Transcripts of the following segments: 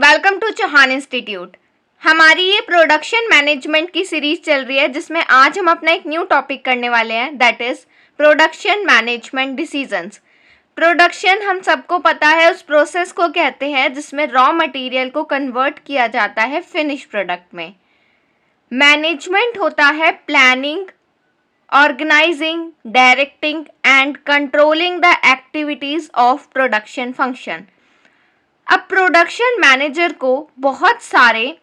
Welcome to Chauhan institute. हमारी ये production management की सीरीज चल रही है जिसमें आज हम अपना एक न्यू टॉपिक करने वाले हैं, that is production management decisions. Production हम सबको पता है उस प्रोसेस को कहते हैं जिसमें रॉ मटेरियल को कन्वर्ट किया जाता है फिनिश प्रोडक्ट में। मैनेजमेंट होता है planning, organizing, directing and controlling the activities of production function. अब प्रोडक्शन मैनेजर को बहुत सारे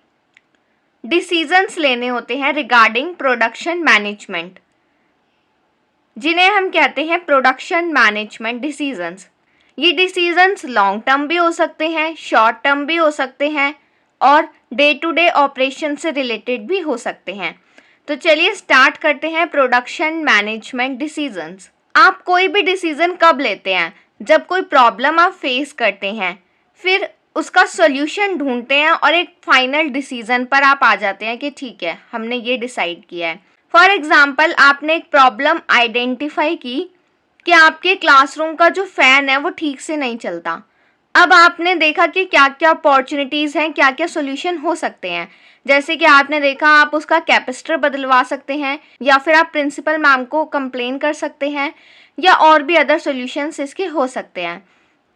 डिसीजंस लेने होते हैं रिगार्डिंग प्रोडक्शन मैनेजमेंट, जिन्हें हम कहते हैं प्रोडक्शन मैनेजमेंट डिसीजंस। ये डिसीजंस लॉन्ग टर्म भी हो सकते हैं, शॉर्ट टर्म भी हो सकते हैं और डे टू डे ऑपरेशन से रिलेटेड भी हो सकते हैं। तो चलिए स्टार्ट करते हैं प्रोडक्शन मैनेजमेंट डिसीजंस। आप कोई भी डिसीजन कब लेते हैं? जब कोई प्रॉब्लम आप फेस करते हैं, फिर उसका सॉल्यूशन ढूंढते हैं और एक फाइनल डिसीजन पर आप आ जाते हैं कि ठीक है, हमने ये डिसाइड किया है। फॉर एग्जांपल, आपने एक प्रॉब्लम आइडेंटिफाई की कि आपके क्लासरूम का जो फ़ैन है वो ठीक से नहीं चलता। अब आपने देखा कि क्या क्या अपॉर्चुनिटीज़ हैं, क्या क्या सॉल्यूशन हो सकते हैं। जैसे कि आपने देखा आप उसका कैपेसिटर बदलवा सकते हैं, या फिर आप प्रिंसिपल मैम को कंप्लेन कर सकते हैं, या और भी अदर सॉल्यूशंस इसके हो सकते हैं।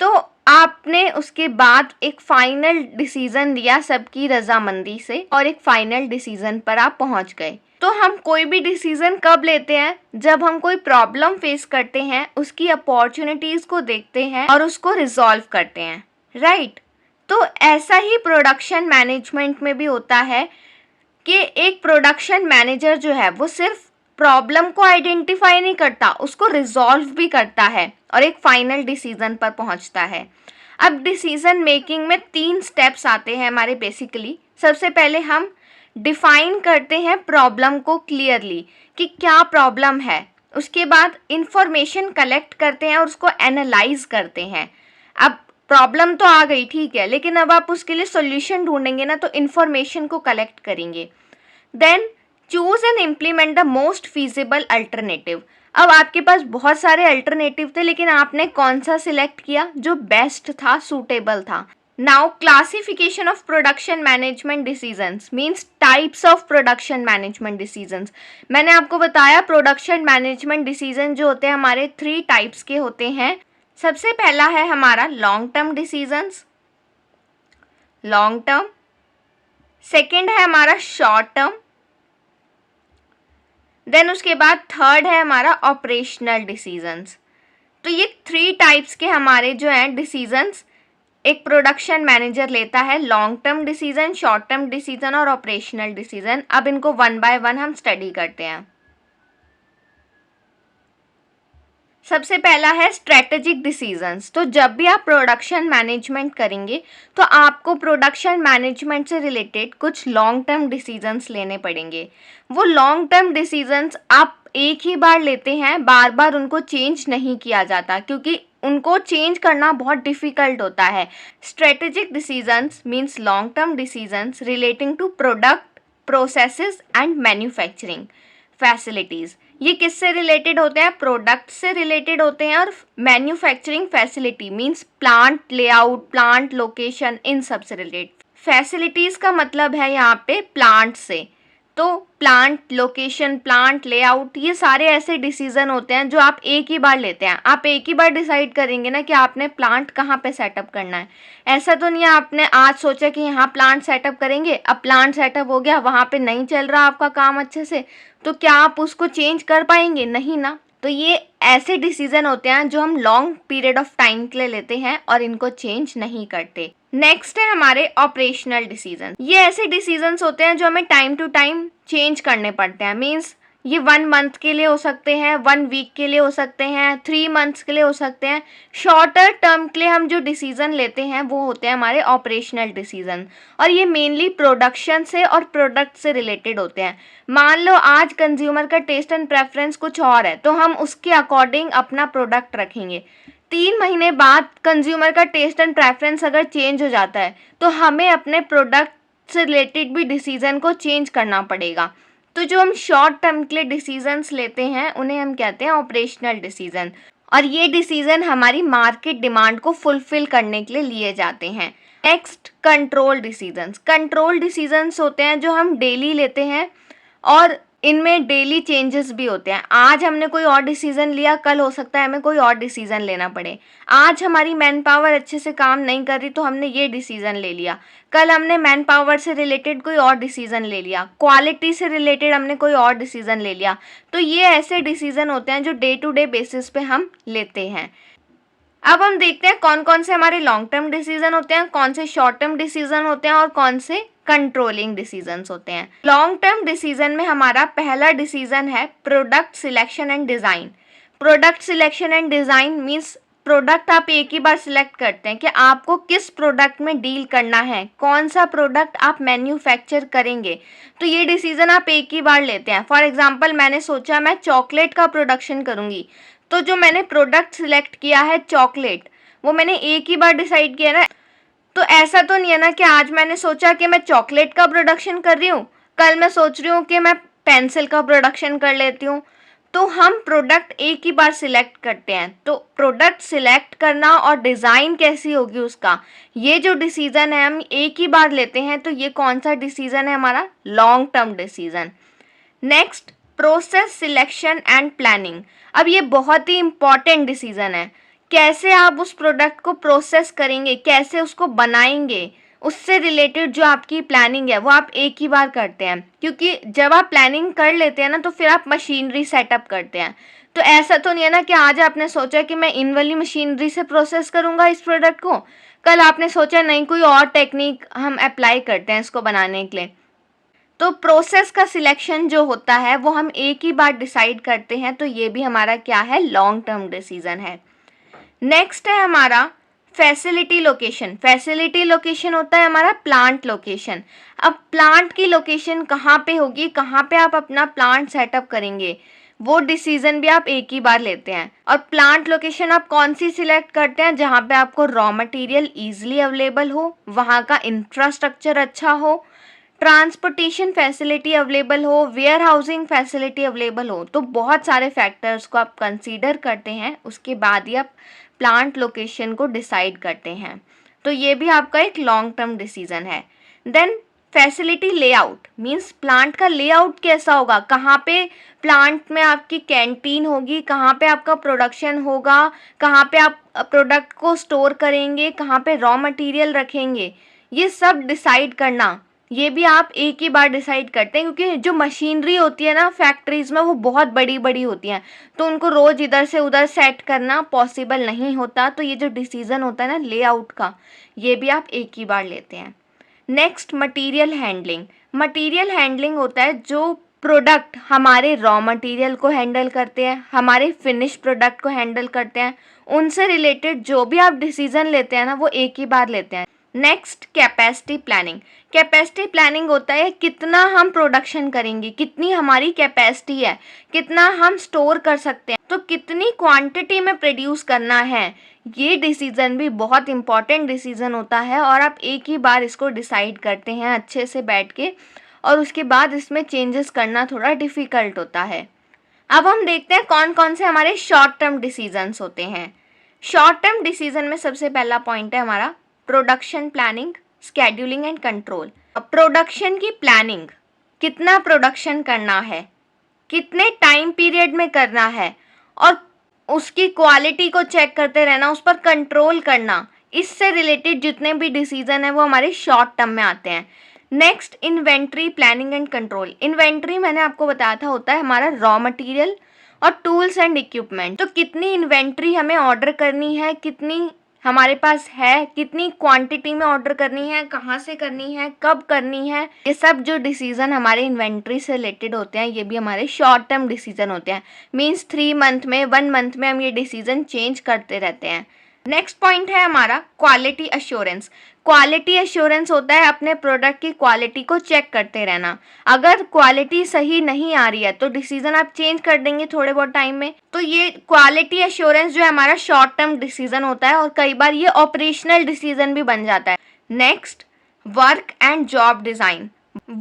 तो आपने उसके बाद एक फाइनल डिसीजन लिया सबकी रजामंदी से और एक फाइनल डिसीजन पर आप पहुंच गए। तो हम कोई भी डिसीजन कब लेते हैं? जब हम कोई प्रॉब्लम फेस करते हैं, उसकी अपॉर्चुनिटीज़ को देखते हैं और उसको रिजॉल्व करते हैं, राइट? तो ऐसा ही प्रोडक्शन मैनेजमेंट में भी होता है कि एक प्रोडक्शन मैनेजर जो है वो सिर्फ प्रॉब्लम को आइडेंटिफाई नहीं करता, उसको रिजॉल्व भी करता है और एक फाइनल डिसीजन पर पहुंचता है। अब डिसीजन मेकिंग में 3 स्टेप्स आते हैं हमारे बेसिकली। सबसे पहले हम डिफाइन करते हैं प्रॉब्लम को क्लियरली कि क्या प्रॉब्लम है। उसके बाद इंफॉर्मेशन कलेक्ट करते हैं और उसको एनालाइज करते हैं। अब प्रॉब्लम तो आ गई, ठीक है, लेकिन अब आप उसके लिए सॉल्यूशन ढूंढेंगे ना, तो इंफॉर्मेशन को कलेक्ट करेंगे। Then choose and implement the most feasible alternative. अब आपके पास बहुत सारे अल्टरनेटिव थे, लेकिन आपने कौन सा सिलेक्ट किया जो बेस्ट था, सूटेबल था। Now classification of production management decisions means types of production management decisions. मैंने आपको बताया प्रोडक्शन मैनेजमेंट डिसीजन जो होते हैं हमारे 3 टाइप्स के होते हैं। सबसे पहला है हमारा long term decisions, long term. Second है हमारा शॉर्ट टर्म। देन उसके बाद थर्ड है हमारा ऑपरेशनल डिसीजंस। तो ये 3 टाइप्स के हमारे जो हैं डिसीजंस एक प्रोडक्शन मैनेजर लेता है, long term decision, short term decision और ऑपरेशनल डिसीजन। अब इनको 1 बाय 1 हम स्टडी करते हैं। सबसे पहला है स्ट्रेटेजिक डिसीजंस। तो जब भी आप प्रोडक्शन मैनेजमेंट करेंगे तो आपको प्रोडक्शन मैनेजमेंट से रिलेटेड कुछ लॉन्ग टर्म डिसीजंस लेने पड़ेंगे। वो लॉन्ग टर्म डिसीजंस आप एक ही बार लेते हैं, बार बार उनको चेंज नहीं किया जाता क्योंकि उनको चेंज करना बहुत डिफ़िकल्ट होता है। Strategic decisions means long term decisions relating to product, processes and manufacturing facilities. ये किससे रिलेटेड होते हैं? प्रोडक्ट से रिलेटेड होते हैं। और manufacturing facility means plant layout, plant location, इन सब से रिलेटेड। फैसिलिटीज़ का मतलब है यहाँ पे प्लांट से। तो प्लांट लोकेशन, प्लांट लेआउट, ये सारे ऐसे डिसीजन होते हैं जो आप एक ही बार लेते हैं। आप एक ही बार डिसाइड करेंगे ना कि आपने प्लांट कहाँ पे सेटअप करना है। ऐसा तो नहीं है आपने आज सोचा कि यहाँ प्लांट सेटअप करेंगे, अब प्लांट सेटअप हो गया, वहाँ पे नहीं चल रहा आपका काम अच्छे से, तो क्या आप उसको चेंज कर पाएंगे? नहीं ना। तो ये ऐसे डिसीजन होते हैं जो हम लॉन्ग पीरियड ऑफ टाइम के लिए लेते हैं और इनको चेंज नहीं करते। नेक्स्ट है हमारे ऑपरेशनल डिसीजन। ये ऐसे डिसीजंस होते हैं जो हमें टाइम टू टाइम चेंज करने पड़ते हैं। मींस ये 1 मंथ के लिए हो सकते हैं, 1 वीक के लिए हो सकते हैं, 3 मंथ्स के लिए हो सकते हैं। शॉर्टर टर्म के लिए हम जो डिसीजन लेते हैं वो होते हैं हमारे ऑपरेशनल डिसीजन, और ये मेनली प्रोडक्शन से और प्रोडक्ट से रिलेटेड होते हैं। मान लो आज कंज्यूमर का टेस्ट एंड प्रेफरेंस कुछ और है, तो हम उसके अकॉर्डिंग अपना प्रोडक्ट रखेंगे। 3 महीने बाद कंज्यूमर का टेस्ट एंड प्रेफरेंस अगर चेंज हो जाता है तो हमें अपने प्रोडक्ट से रिलेटेड भी डिसीजन को चेंज करना पड़ेगा। तो जो हम शॉर्ट टर्म के लिए डिसीजंस लेते हैं उन्हें हम कहते हैं ऑपरेशनल डिसीजन, और ये डिसीजन हमारी मार्केट डिमांड को फुलफिल करने के लिए लिए जाते हैं। Next control decisions. Control decisions होते हैं जो हम डेली लेते हैं और इनमें डेली चेंजेस भी होते हैं। आज हमने कोई और डिसीजन लिया, कल हो सकता है हमें कोई और डिसीजन लेना पड़े। आज हमारी मैन पावर अच्छे से काम नहीं कर रही तो हमने ये डिसीजन ले लिया, कल हमने मैन पावर से रिलेटेड कोई और डिसीजन ले लिया, क्वालिटी से रिलेटेड हमने कोई और डिसीजन ले लिया। तो ये ऐसे डिसीजन होते हैं जो डे टू डे बेसिस पे हम लेते हैं। अब हम देखते हैं कौन कौन से हमारे लॉन्ग टर्म डिसीजन होते हैं, कौन से शॉर्ट टर्म डिसीजन होते हैं और कौन से कंट्रोलिंग डिसीजंस होते हैं। लॉन्ग टर्म डिसीजन में हमारा पहला डिसीजन है product selection and design. Product selection and design means product आप एक ही बार सिलेक्ट करते हैं कि आपको किस प्रोडक्ट में डील करना है, कौन सा प्रोडक्ट आप मैन्युफैक्चर करेंगे। तो ये डिसीजन आप एक ही बार लेते हैं। फॉर एग्जांपल मैंने सोचा मैं चॉकलेट का प्रोडक्शन करूँगी, तो जो मैंने प्रोडक्ट सिलेक्ट किया है चॉकलेट, वो मैंने एक ही बार डिसाइड किया ना। तो ऐसा तो नहीं है ना कि आज मैंने सोचा कि मैं चॉकलेट का प्रोडक्शन कर रही हूँ, कल मैं सोच रही हूँ कि मैं पेंसिल का प्रोडक्शन कर लेती हूँ। तो हम प्रोडक्ट एक ही बार सिलेक्ट करते हैं। तो प्रोडक्ट सिलेक्ट करना और डिज़ाइन कैसी होगी उसका, ये जो डिसीज़न है हम एक ही बार लेते हैं। तो ये कौन सा डिसीज़न है, हमारा long term decision. Next process selection and planning. अब ये बहुत ही इम्पॉर्टेंट डिसीजन है। कैसे आप उस प्रोडक्ट को प्रोसेस करेंगे, कैसे उसको बनाएंगे, उससे रिलेटेड जो आपकी प्लानिंग है वो आप एक ही बार करते हैं। क्योंकि जब आप प्लानिंग कर लेते हैं ना तो फिर आप मशीनरी सेटअप करते हैं। तो ऐसा तो नहीं है ना कि आज आपने सोचा कि मैं इन वाली मशीनरी से प्रोसेस करूंगा इस प्रोडक्ट को, कल आपने सोचा नहीं कोई और टेक्निक हम अप्लाई करते हैं इसको बनाने के लिए। तो प्रोसेस का सिलेक्शन जो होता है वो हम एक ही बार डिसाइड करते हैं। तो ये भी हमारा क्या है, लॉन्ग टर्म डिसीजन है। नेक्स्ट है हमारा फैसिलिटी लोकेशन। फैसिलिटी लोकेशन होता है हमारा प्लांट लोकेशन। अब प्लांट की लोकेशन कहाँ पे होगी, कहाँ पे आप अपना प्लांट सेटअप करेंगे, वो डिसीजन भी आप एक ही बार लेते हैं। और प्लांट लोकेशन आप कौन सी सिलेक्ट करते हैं, जहाँ पे आपको रॉ मटेरियल ईजिली अवेलेबल हो, वहाँ का इंफ्रास्ट्रक्चर अच्छा हो, ट्रांसपोर्टेशन फैसिलिटी अवेलेबल हो, वेयर हाउसिंग फैसिलिटी अवेलेबल हो। तो बहुत सारे फैक्टर्स को आप कंसीडर करते हैं, उसके बाद ही आप प्लांट लोकेशन को डिसाइड करते हैं। तो ये भी आपका एक लॉन्ग टर्म डिसीजन है। Then facility layout means plant का लेआउट कैसा होगा, कहाँ पे प्लांट में आपकी कैंटीन होगी, कहाँ पे आपका प्रोडक्शन होगा, कहाँ पे आप प्रोडक्ट को स्टोर करेंगे, कहाँ पे रॉ मटेरियल रखेंगे, ये सब डिसाइड करना, ये भी आप एक ही बार डिसाइड करते हैं। क्योंकि जो मशीनरी होती है ना फैक्ट्रीज में वो बहुत बड़ी बड़ी होती हैं, तो उनको रोज़ इधर से उधर सेट करना पॉसिबल नहीं होता। तो ये जो डिसीज़न होता है ना लेआउट का, ये भी आप एक ही बार लेते हैं। Next material handling. Material handling होता है जो प्रोडक्ट हमारे रॉ मटेरियल को हैंडल करते हैं, हमारे फिनिश प्रोडक्ट को हैंडल करते हैं, उनसे रिलेटेड जो भी आप डिसीज़न लेते हैं ना वो एक ही बार लेते हैं। Next capacity planning. Capacity planning होता है कितना हम प्रोडक्शन करेंगे, कितनी हमारी कैपेसिटी है, कितना हम स्टोर कर सकते हैं, तो कितनी क्वांटिटी में प्रोड्यूस करना है। ये डिसीजन भी बहुत इंपॉर्टेंट डिसीजन होता है और आप एक ही बार इसको डिसाइड करते हैं अच्छे से बैठ के, और उसके बाद इसमें चेंजेस करना थोड़ा डिफ़िकल्ट होता है। अब हम देखते हैं कौन कौन से हमारे शॉर्ट टर्म डिसीजंस होते हैं। शॉर्ट टर्म डिसीजन में सबसे पहला पॉइंट है हमारा production planning, scheduling and control. Production की प्लानिंग, कितना प्रोडक्शन करना है, कितने टाइम पीरियड में करना है, और उसकी क्वालिटी को चेक करते रहना, उस पर कंट्रोल करना, इससे रिलेटेड जितने भी डिसीजन है वो हमारे शॉर्ट टर्म में आते हैं। Next inventory planning and control. Inventory मैंने आपको बताया था होता है हमारा रॉ मटेरियल और टूल्स एंड इक्विपमेंट। तो कितनी इन्वेंट्री हमें ऑर्डर करनी है, कितनी हमारे पास है, कितनी क्वांटिटी में ऑर्डर करनी है, कहाँ से करनी है, कब करनी है, ये सब जो डिसीजन हमारे इन्वेंट्री से रिलेटेड होते हैं ये भी हमारे शॉर्ट टर्म डिसीजन होते हैं। मीन्स 3 मंथ में, 1 मंथ में हम ये डिसीजन चेंज करते रहते हैं। नेक्स्ट पॉइंट है हमारा क्वालिटी अश्योरेंस। क्वालिटी अश्योरेंस होता है अपने प्रोडक्ट की क्वालिटी को चेक करते रहना। अगर क्वालिटी सही नहीं आ रही है तो डिसीजन आप चेंज कर देंगे थोड़े बहुत टाइम में। तो ये क्वालिटी अश्योरेंस जो है हमारा शॉर्ट टर्म डिसीजन होता है और कई बार ये ऑपरेशनल डिसीजन भी बन जाता है। Next work and job design.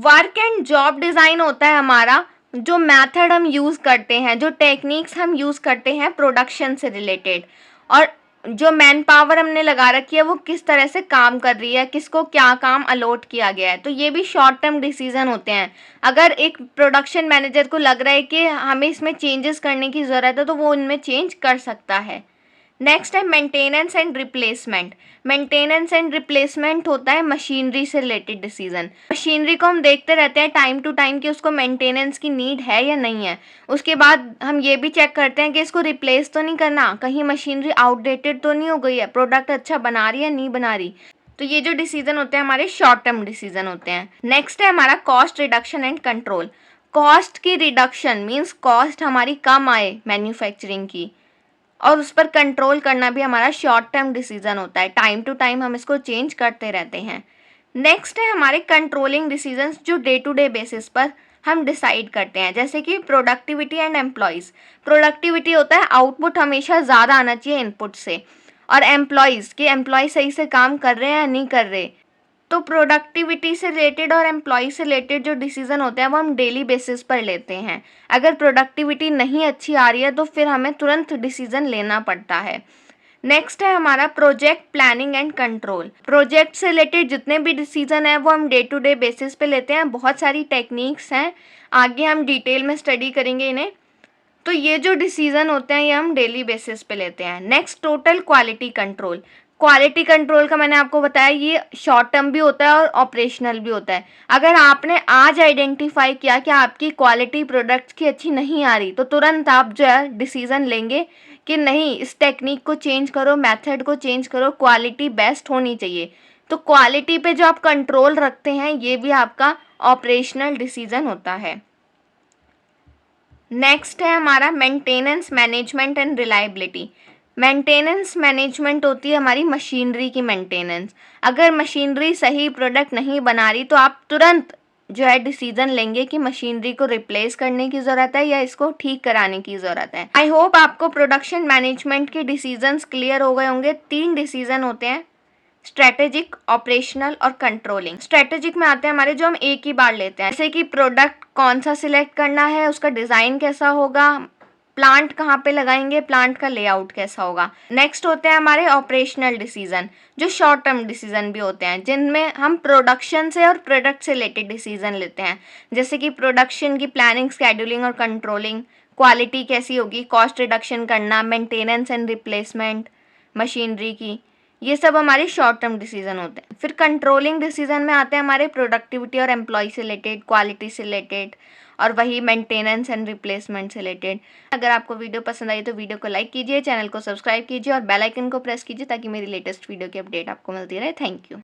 Work and job design होता है हमारा जो मेथड हम यूज़ करते हैं, जो टेक्निक्स हम यूज़ करते हैं प्रोडक्शन से रिलेटेड। और जो मैन पावर हमने लगा रखी है वो किस तरह से काम कर रही है, किसको क्या काम अलॉट किया गया है। तो ये भी शॉर्ट टर्म डिसीजन होते हैं। अगर एक प्रोडक्शन मैनेजर को लग रहा है कि हमें इसमें चेंजेस करने की ज़रूरत है तो वो उनमें चेंज कर सकता है। नेक्स्ट है maintenance and replacement. Maintenance and replacement होता है मशीनरी से रिलेटेड डिसीजन। मशीनरी को हम देखते रहते हैं टाइम टू टाइम कि उसको मेंटेनेंस की नीड है या नहीं है। उसके बाद हम ये भी चेक करते हैं कि इसको रिप्लेस तो नहीं करना, कहीं मशीनरी आउटडेटेड तो नहीं हो गई है, प्रोडक्ट अच्छा बना रही है नहीं बना रही। तो ये जो डिसीजन होते हैं हमारे शॉर्ट टर्म डिसीजन होते हैं। नेक्स्ट है हमारा cost reduction and control. Cost की रिडक्शन मीन्स कॉस्ट हमारी कम आए मैन्युफैक्चरिंग की, और उस पर कंट्रोल करना भी हमारा शॉर्ट टर्म डिसीजन होता है। टाइम टू टाइम हम इसको चेंज करते रहते हैं। नेक्स्ट है हमारे कंट्रोलिंग डिसीजंस जो डे टू डे बेसिस पर हम डिसाइड करते हैं, जैसे कि प्रोडक्टिविटी एंड एम्प्लॉयज़। प्रोडक्टिविटी होता है आउटपुट हमेशा ज़्यादा आना चाहिए इनपुट से, और एम्प्लॉयज़ कि एम्प्लॉय सही से काम कर रहे हैं या नहीं कर रहे। तो प्रोडक्टिविटी से रिलेटेड और एम्प्लॉय से रिलेटेड जो डिसीजन होते हैं वो हम डेली बेसिस पर लेते हैं। अगर प्रोडक्टिविटी नहीं अच्छी आ रही है तो फिर हमें तुरंत डिसीजन लेना पड़ता है। नेक्स्ट है हमारा project planning and control. Project से रिलेटेड जितने भी डिसीजन है वो हम डे टू डे बेसिस पे लेते हैं। बहुत सारी टेक्निक्स हैं, आगे हम डिटेल में स्टडी करेंगे इन्हें। तो ये जो डिसीजन होते हैं ये हम डेली बेसिस पे लेते हैं। Next total quality control. Quality control का मैंने आपको बताया ये शॉर्ट टर्म भी होता है और ऑपरेशनल भी होता है। अगर आपने आज आइडेंटिफाई किया कि आपकी क्वालिटी प्रोडक्ट्स की अच्छी नहीं आ रही तो तुरंत आप जो है डिसीजन लेंगे कि नहीं, इस टेक्निक को चेंज करो, मेथड को चेंज करो, क्वालिटी बेस्ट होनी चाहिए। तो क्वालिटी पे जो आप कंट्रोल रखते हैं ये भी आपका ऑपरेशनल डिसीजन होता है। नेक्स्ट है हमारा maintenance management and reliability. Maintenance management होती है हमारी मशीनरी की मेंटेनेंस। अगर मशीनरी सही प्रोडक्ट नहीं बना रही तो आप तुरंत जो है डिसीजन लेंगे कि मशीनरी को रिप्लेस करने की ज़रूरत है या इसको ठीक कराने की ज़रूरत है। आई होप आपको प्रोडक्शन मैनेजमेंट के डिसीजंस क्लियर हो गए होंगे। 3 डिसीजन होते हैं, स्ट्रेटेजिक, ऑपरेशनल और कंट्रोलिंग। स्ट्रेटेजिक में आते हैं हमारे जो हम एक ही बार लेते हैं, जैसे कि प्रोडक्ट कौन सा सिलेक्ट करना है, उसका डिज़ाइन कैसा होगा, प्लांट कहाँ पे लगाएंगे, प्लांट का लेआउट कैसा होगा। नेक्स्ट होते हैं हमारे ऑपरेशनल डिसीजन जो शॉर्ट टर्म डिसीजन भी होते हैं, जिनमें हम प्रोडक्शन से और प्रोडक्ट से रिलेटेड डिसीजन लेते हैं, जैसे कि प्रोडक्शन की प्लानिंग, शेड्यूलिंग और कंट्रोलिंग, क्वालिटी कैसी होगी, कॉस्ट रिडक्शन करना, मेंटेनेंस एंड रिप्लेसमेंट मशीनरी की, ये सब हमारे शॉर्ट टर्म डिसीजन होते हैं। फिर कंट्रोलिंग डिसीजन में आते हैं हमारे प्रोडक्टिविटी और एम्प्लॉय से रिलेटेड, क्वालिटी से रिलेटेड और वही मेंटेनेंस एंड रिप्लेसमेंट से रिलेटेड। अगर आपको वीडियो पसंद आई तो वीडियो को लाइक कीजिए, चैनल को सब्सक्राइब कीजिए और बेल आइकन को प्रेस कीजिए ताकि मेरी लेटेस्ट वीडियो की अपडेट आपको मिलती रहे। Thank you.